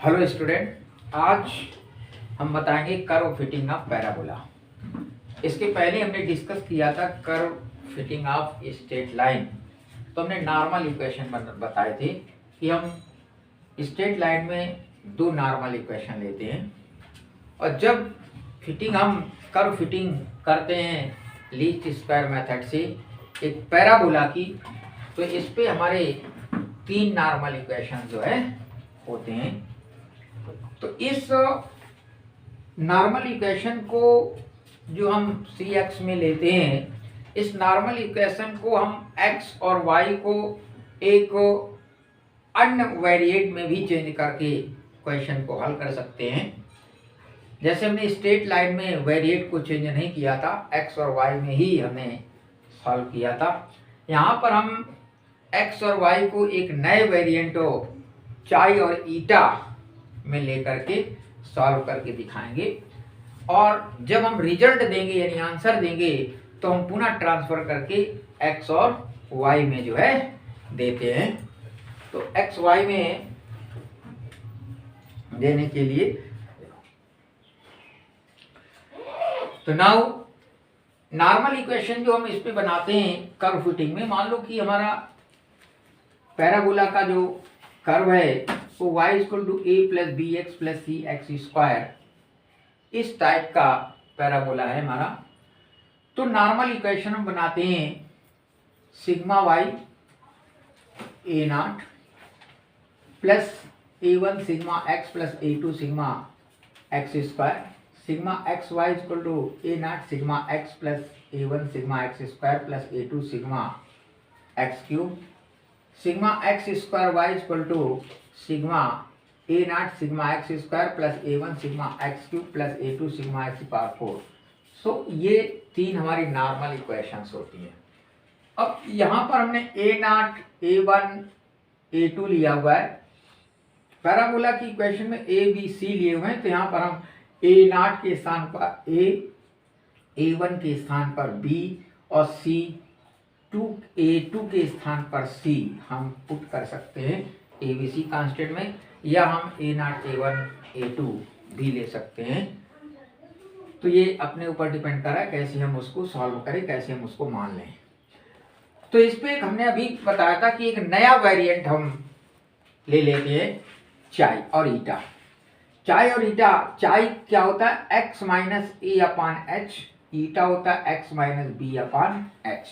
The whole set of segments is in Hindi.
हेलो स्टूडेंट, आज हम बताएंगे कर्व फिटिंग ऑफ पैराबोला। इसके पहले हमने डिस्कस किया था curve fitting of straight line. तो हमने नॉर्मल इक्वेशन बताए थे कि हम स्ट्रेट लाइन में दो नॉर्मल इक्वेशन लेते हैं और जब फिटिंग हम कर्व फिटिंग करते हैं लीस्ट स्क्वायर मेथड से एक पैराबोला की, तो इस पे हमारे तीन नॉर्मल इक्वेशन जो है होते हैं। तो इस नॉर्मल इक्वेशन को जो हम सी एक्स में लेते हैं, इस नॉर्मल इक्वेशन को हम एक्स और वाई को एक अन्य वेरिएट में भी चेंज करके क्वेश्चन को हल कर सकते हैं। जैसे हमने स्ट्रेट लाइन में वेरिएट को चेंज नहीं किया था, एक्स और वाई में ही हमने सॉल्व किया था। यहाँ पर हम एक्स और वाई को एक नए वेरिएंटो चाई और ईटा में लेकर के सॉल्व करके दिखाएंगे और जब हम रिजल्ट देंगे यानी आंसर देंगे तो हम पुनः ट्रांसफर करके एक्स और वाई में जो है देते हैं। तो एक्स वाई में देने के लिए तो नाउ नॉर्मल इक्वेशन जो हम इस पे बनाते हैं कर्व फिटिंग में, मान लो कि हमारा पैराबोला का जो कर्व है वो y equal to a plus b x plus c x square, इस टाइप का पैराबोला है हमारा। तो नॉर्मल इक्वेशन हम बनाते हैं sigma y a naught plus a one sigma x plus a two sigma x square, sigma x y equal to a naught sigma x plus a one sigma x square plus a two sigma x cube, sigma x square y equal to sigma A naught sigma x square plus a one sigma x cube plus a two sigma x power 4। So ये तीन हमारी नॉर्मल इक्वेशंस होती हैं। अब यहाँ पर हमने a naught a one a two लिया हुआ है, पैराबोला की इक्वेशन में ए बी सी लिए हुए हैं, तो यहाँ पर हम ए नॉट के स्थान पर ए वन के स्थान पर बी और ए टू के स्थान पर सी हम पुट कर सकते हैं ए बी सी कांस्टेंट में, या हम a naught a one a two भी ले सकते हैं। तो ये अपने ऊपर डिपेंड कर रहा है कैसे हम उसको सॉल्व करें, कैसे हम उसको मान लें। तो इस पे हमने अभी बताया था कि एक नया वेरिएंट हम ले लेते हैं चाई और ईटा। चाई और ईटा, चाई क्या होता है x minus a upon H, ईटा होता है x minus b upon H.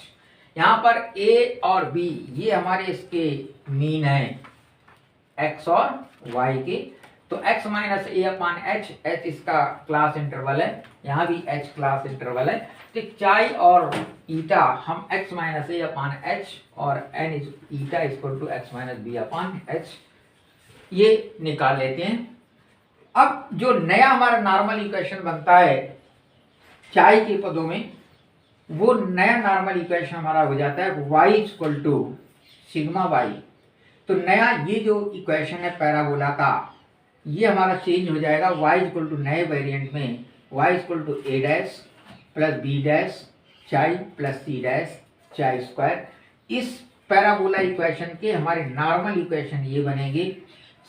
यहाँ पर ए और बी ये हमारे इसके मीन है एक्स और वाई के, तो x minus a upon H, H इसका क्लास इंटरवल है, यहाँ भी h क्लास इंटरवल है। तो चाई और ईटा हम x minus a upon h और n eta equal to x minus b upon h ये निकाल लेते हैं। अब जो नया हमारा नॉर्मल इक्वेशन बनता है चाई के पदों में, वो नया नॉर्मल इक्वेशन हमारा हो जाता है y equal to sigma y. तो नया ये जो इक्वेशन है पैराबोला का, ये हमारा चेंज हो जाएगा y इक्वल टू नए वेरिएंट में y equal to a dash plus b dash chi plus c dash chi square. इस पैराबोला इक्वेशन के हमारे नॉर्मल इक्वेशन ये बनेंगे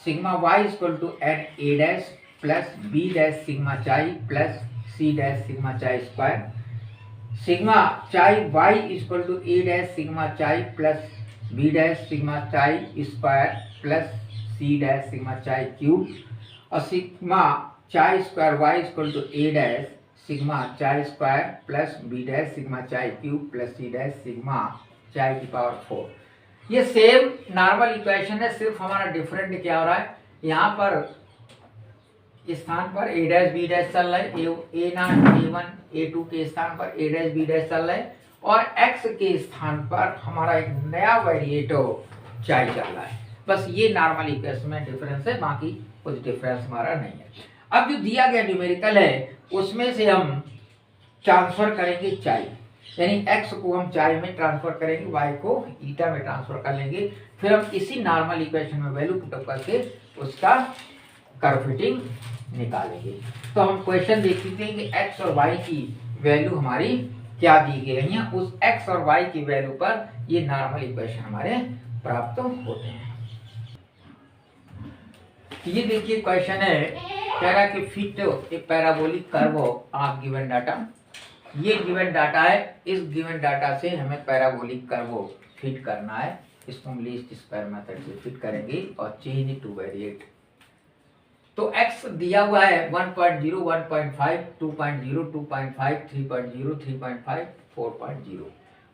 sigma y equal to n a dash plus b dash sigma chi plus c dash sigma chi square, sigma chi y equal to a dash sigma chi plus b dash sigma chi square plus c dash sigma chi cube, और sigma chi square y equal to a dash sigma chi square plus b dash sigma chi cube plus c dash sigma chi की पावर 4। ये सेम नॉर्मल इक्वेशन है, सिर्फ हमारा डिफरेंट क्या हो रहा है, यहाँ पर इस स्थान पर ए डैश बी डैश चल रहा है, a naught a one a two के स्थान पर ए डैश बी डैश चल रहा है, और x के स्थान पर हमारा एक नया वेरिएटो चाई चल रहा है। बस ये नॉर्मल इक्वेशन में डिफरेंस है, बाकी कुछ डिफरेंस हमारा नहीं है। अब जो दिया गया न्यूमेरिकल है उसमें से हम ट्रांसफर करेंगे चाई, यानी x को हम चाई में ट्रांसफर करेंगे, y को ईटा में ट्रांसफर कर लेंगे, फिर हम इसी नॉर्मल इक्वेशन में वैल्यू पुट करके उसका कर्व फिटिंग निकालेंगे। तो हम क्वेश्चन देख सकते हैं कि x और y की वैल्यू हमारी क्या दी गई है, उस x और y की वैल्यू पर ये नॉर्मल इक्वेशन हमारे प्राप्त होते हैं। ये देखिए क्वेश्चन है, कह रहा है कि fit A parabolic curve of given data. ये गिवन डाटा है, इस गिवन डाटा से हमें पैराबोलिक कर्व फिट करना है। इसको हम लीस्ट स्क्वायर मेथड से फिट करेंगे और चेंज टू वेरिएट। तो x दिया हुआ है 1.0, 1.5, 2.0, 2.5, 3.0, 3.5, 4.0।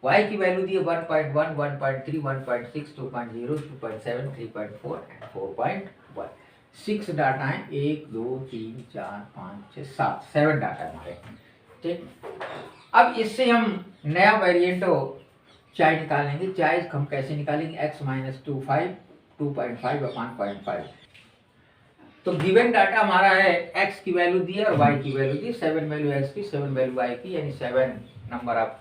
y की वैल्यू दी है 1.1, 1.3, 1.6, 2.0, 2.7, 3.4 एंड 4.1। 6 डाटा है, 1 2 3 4 5 6 7, 7 डाटा है हमारे। ठीक, अब इससे हम नया वेरिएंट चाय निकालेंगे। चाय हम कैसे निकालेंगे? x minus 2.5 upon 0.5। तो गिवन डाटा हमारा है, x की वैल्यू दी है और y की वैल्यू दी, 7 वैल्यू x की 7 वैल्यू y की, यानी 7 नंबर ऑफ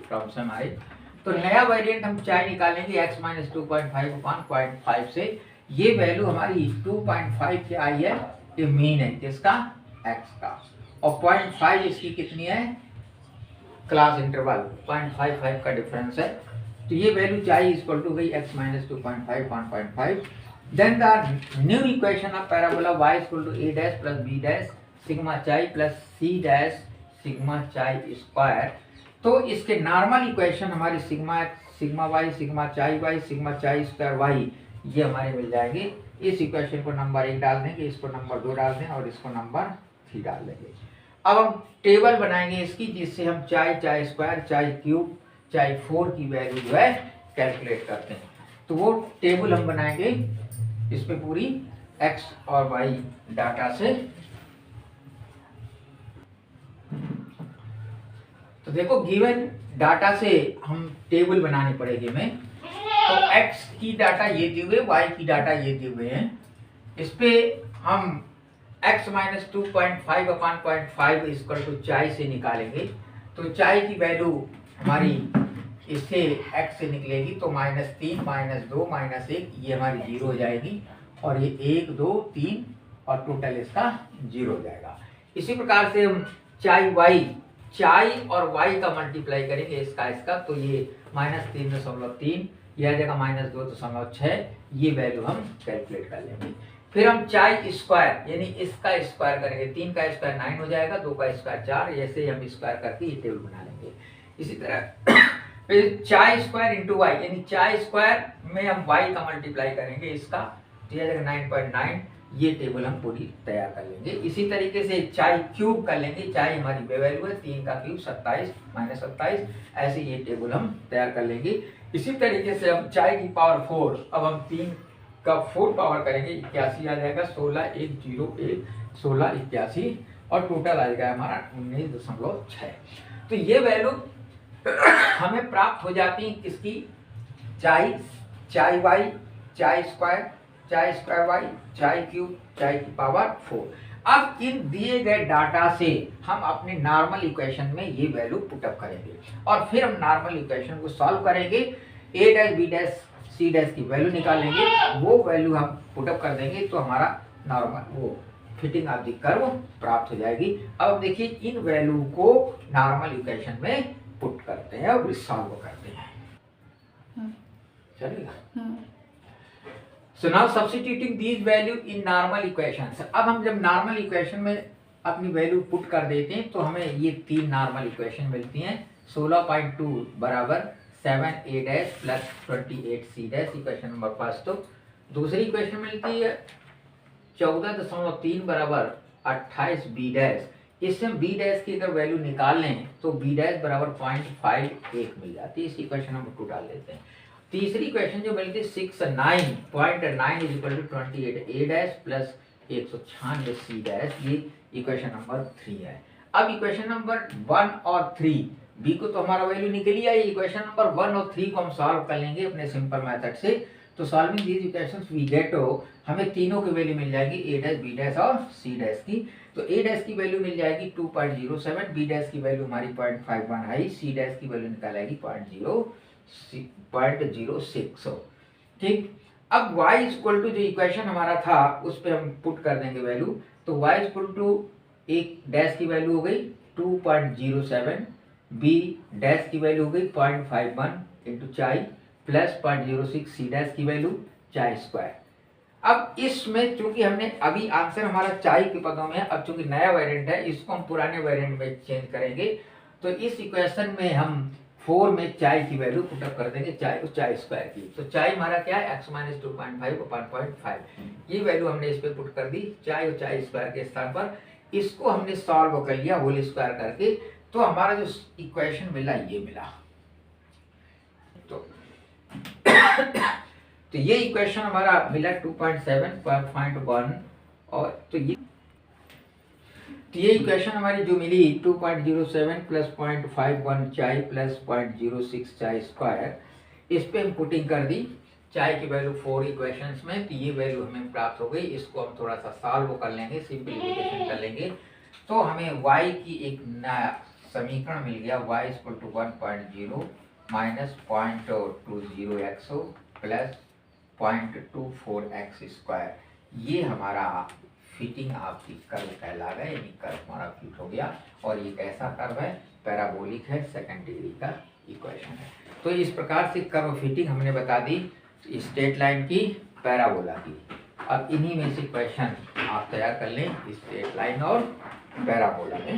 टर्म्स हमारे। तो नया वेरिएंट हम चाय निकालेंगे x माइनस 2.5 अपॉन 0.5 से। ये वैल्यू हमारी 2.5 क्या आई है? ये मीन है किसका? x का। और 0.5 इसकी कितनी है? क्लास इंटरवल 0.55 का डिफरेंस है। तो ये वैल्यू चाय इक्वल टू गई x minus 2.5 upon 0.5। Then the new equation of parabola y is equal to a dash plus b dash sigma chi plus c dash sigma chi square। तो इसके नॉर्मल इक्वेशन हमारी sigma y sigma chi y sigma chi square y ये हमारे मिल जाएंगे। इस इक्वेशन को नंबर 1 डाल देंगे, इसको नंबर 2 डाल दें और इसको नंबर 3 डाल देंगे। अब हम टेबल बनाएंगे इसकी, जिससे हम chi square chi cube chi 4 की वैल्यू जो है कैलकुलेट करते हैं। तो वो टेबल हम बनाएंगे इस पे पूरी x और y डाटा से। तो देखो गिवन डाटा से हम टेबल बनानी पड़ेगी हमें। तो x की डाटा ये दिए हुए, y की डाटा ये दिए हुए हैं। इस पे हम x minus 2.5 upon 0.5 equal to chi से निकालेंगे। तो चाय की वैल्यू हमारी इससे x से निकलेगी, तो -3 -2 -1 ये हमारी 0 हो जाएगी, और ये 1 2 3 और टोटल इसका 0 हो जाएगा। इसी प्रकार से हम चाय और y का मल्टीप्लाई करेंगे इसका, तो ये -3.3 यह आ जाएगा -2.6। ये वैल्यू हम कैलकुलेट कर लेंगे। फिर हम चाय स्क्वायर यानी इसका स्क्वायर करेंगे। 3 का स्क्वायर 9 हो जाएगा, 2 का स्क्वायर 4, ऐसे हम स्क्वायर करके ये टेबल बना लेंगे। इसी तरह फिर चाय स्क्वायर इंटू वाई, यानी चाय स्क्वायर में हम y का मल्टीप्लाई करेंगे इसका, तो यह 9.9। ये टेबल हम पूरी तैयार कर लेंगे। इसी तरीके से चाय क्यूब कर लेंगे। चाय हमारी वैल्यू है 3 का क्यूब 27 -27, ऐसे ये टेबल हम तैयार कर लेंगे। इसी तरीके से हम चाय की पावर 4, अब हम 3 का 4 पावर करेंगे, 81 आ जाएगा, 16 1 0 1 16 81, और टोटल आ जाएगा हमारा 19.6। तो ये वैल्यू हमें प्राप्त हो जाती है किसकी? चाय वाई, चाय स्क्वायर वाई, चाय क्यूब, चाय की पावर 4। अब इन दिए गए डाटा से हम अपने नॉर्मल इक्वेशन में ये वैल्यू पुटअप करेंगे, और फिर हम नॉर्मल इक्वेशन को सॉल्व करेंगे। a dash b dash c dash की वैल्यू निकालेंगे, वो वैल्यू हम पुटअप कर देंगे, तो हमारा नॉर्मल वो फिटिंग ऑफ द कर्व प्राप्त हो जाएगी। अब देखिए इन वैल्यू को नॉर्मल इक्वेशन में पुट करते हैं और सॉल्व करते हैं। चलेगा? So now substituting these value in normal equations. अब हम जब नॉर्मल इक्वेशन में अपनी वैल्यू पुट कर देते हैं, तो हमें ये 3 नॉर्मल इक्वेशन मिलती हैं। 16.2 बराबर 7a dash plus 28c dash, equation number first. तो दूसरी इक्वेशन मिलती है 14.3 बराबर 28b डैश। इससे हम b डैश की अगर वैल्यू निकाल लें तो b डैश बराबर 0.51 मिल जाती है। इस इक्वेशन नंबर 2 डाल देते हैं। तीसरी इक्वेशन जो मिलती है 6.9 is equal to 28a dash प्लस 196c डैश, ये इक्वेशन नंबर 3 है। अब इक्वेशन नंबर 1 और 3, b को तो हमारा वैल्यू निकल ही आई। इक्वेशन नंबर 1 और 3 को हम सॉल्व कर लेंगे अपने सिंपल मेथड से। तो solving these equations we get, हमें तीनों की वैल्यू मिल जाएगी, a डैश b डैश और c डैश की। तो a डैश की वैल्यू मिल जाएगी 2.07, b डैश की वैल्यू हमारी 0.51 आई, c डैश की वैल्यू निकालेगी 0.06। ठीक, अब y इक्वल टू जो इक्वेशन हमारा था उस पे हम पुट कर देंगे वैल्यू। तो y इक्वल टू एक डैश की वैल्यू हो गई 2.07, b डैश की वैल्यू हो गई 0.51 इंटू चाई प्लस 0.06 सी डैश की वैल्यू चाय स्क्वायर। अब इसमें चूंकि हमने अभी आंसर हमारा चाय के पदों में है, अब चूंकि नया वेरिएंट है इसको हम पुराने वेरिएंट में चेंज करेंगे। तो इस इक्वेशन में हम 4 में चाय की वैल्यू पुटअप कर देंगे, चाय स्क्वायर की। तो चाय हमारा क्या है, x माइनस 2.5 अपॉन 0.5, ये वैल्यू हमने इस पे पुट कर दी चाय और चाय स्क्वायर के स्थान पर। इसको हमने सॉल्व कर लिया होल स्क्वायर करके, तो हमारा जो इक्वेशन मिला ये मिला। तो ये इक्वेशन हमारा मिला 2.7.1 और तो ये इक्वेशन हमारी जो मिली 2.07 प्लस 0.51 चाय प्लस 0.06 चाय स्क्वायर, इस पे हम पुटिंग कर दी चाय की वैल्यू 4 इक्वेशंस में, तो ये वैल्यू हमें प्राप्त हो गई। इसको हम थोड़ा सा सॉल्व कर लेंगे, सिंपलीफिकेशन कर लेंगे, तो हमें y की एक नया समीकरण मिल गया, y equal to 1.0 minus 0.20x plus 0.24x square. ये हमारा फिटिंग आपकी कर्व कहला गया, यानी कर्व हमारा फिट हो गया। और ये कैसा कर्व है, पैराबोलिक है, सेकंड डिग्री का इक्वेशन है। तो इस प्रकार से कर्व फिटिंग हमने बता दी स्ट्रेट लाइन की, पैराबोला की। अब इन्हीं में से क्वेश्चन आप तैयार कर लें स्ट्रेट लाइन और पैराबोला में।